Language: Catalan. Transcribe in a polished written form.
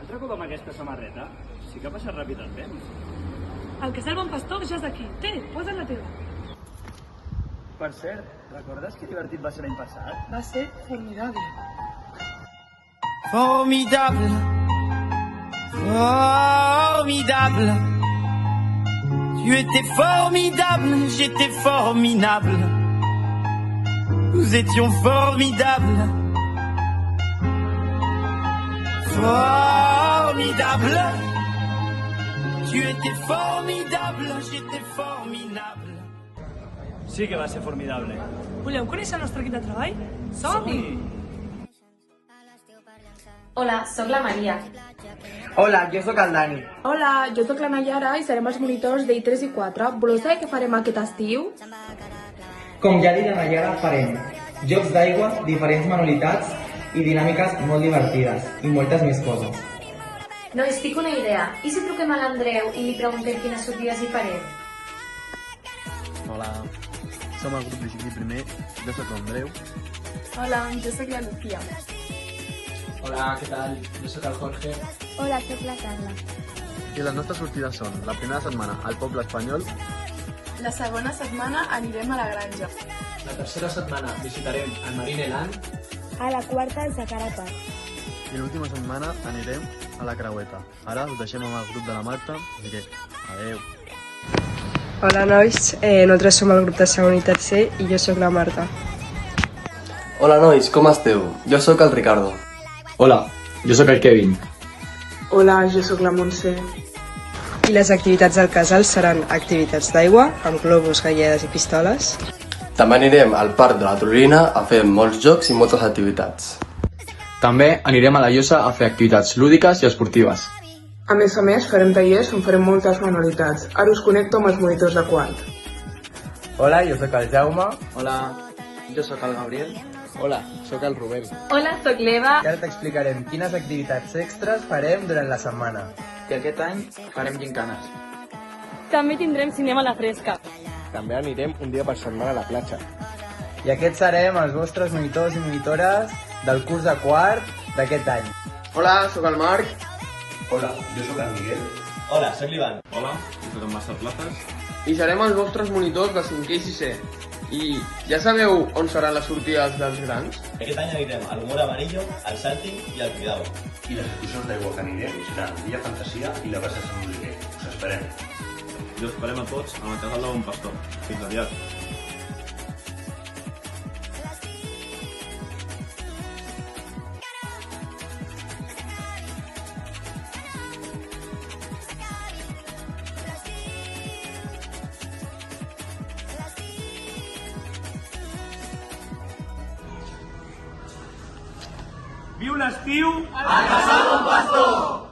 Et recordo amb aquesta samarreta? Sí que ha passat ràpid el temps. El que és el bon pastor ja és aquí. Té, posa't la teva. Per cert, recordes que divertit va ser l'any passat? Va ser formidable. Formidable, formidable. Tu étais formidable, j'étais formidable. Nous étions formidables. Formidable. Tu étais formidable, j'étais formidable. Sí que va ser formidable. Voleu conèixer el nostre equip de treball? Som-hi! Hola, sóc la Maria. Hola, jo sóc el Dani. Hola, jo sóc la Nayara i serem els monitors d'I3 i 4. Voleu saber què farem aquest estiu? Com ja ha dit la Nayara, farem jocs d'aigua, diferents manualitats i dinàmiques molt divertides i moltes més coses. No, estic una idea. I si truquem a l'Andreu i li preguntem quines sortides hi farem? Hola, som el grup d'Isigui primer, jo sóc l'Andreu. Hola, jo sóc la Lucía. Hola, què tal? Jo sóc el Jorge. Hola, sóc la Carla. I les nostres sortides són la primera setmana al poble espanyol, La segona setmana anirem a la granja. La tercera setmana visitarem el Marine Land. A la quarta, el Sacara Park. i l'última setmana anirem a la Creueta. Ara us deixem amb el grup de la Marta, així que adeu. Hola nois, nosaltres som el grup de segon i tercer i jo sóc la Marta. Hola nois, com esteu? Jo sóc el Ricardo. Hola, jo sóc el Kevin. Hola, jo sóc la Montse. I les activitats del casal seran activitats d'aigua, amb globus, galledes i pistoles. També anirem al parc de la Trulina a fer molts jocs i moltes activitats. També anirem a la Llosa a fer activitats lúdiques i esportives. A més, farem tallers on farem moltes manualitats. Ara us connecto amb els monitors de quart. Hola, jo sóc el Jaume. Hola, jo sóc el Gabriel. Hola, sóc el Rubén. Hola, sóc l'Eva. I ara t'explicarem quines activitats extres farem durant la setmana. I aquest any farem gincanes. També tindrem cinema a la fresca. També anirem un dia per setmana a la platja. I aquests serem els vostres monitors i monitores del curs de quart d'aquest any. Hola, sóc el Marc. Hola, jo sóc el Miguel. Hola, sóc l'Ivan. Hola, jo sóc en Marcel Plazas. I serem els vostres monitors de 5è i 6è. I ja sabeu on seran les sortides dels grans? Aquest any anirem al Humor Amarillo, al Salting i al Cuidado. I les excursions d'aigua que anirem seran Villa Fantasia i la Bassa Sant Oliver. Us esperem. I us esperem a tots amb el casal de Bon Pastor. Fins aviat. Viu l'estiu! Al casal Bon Pastor!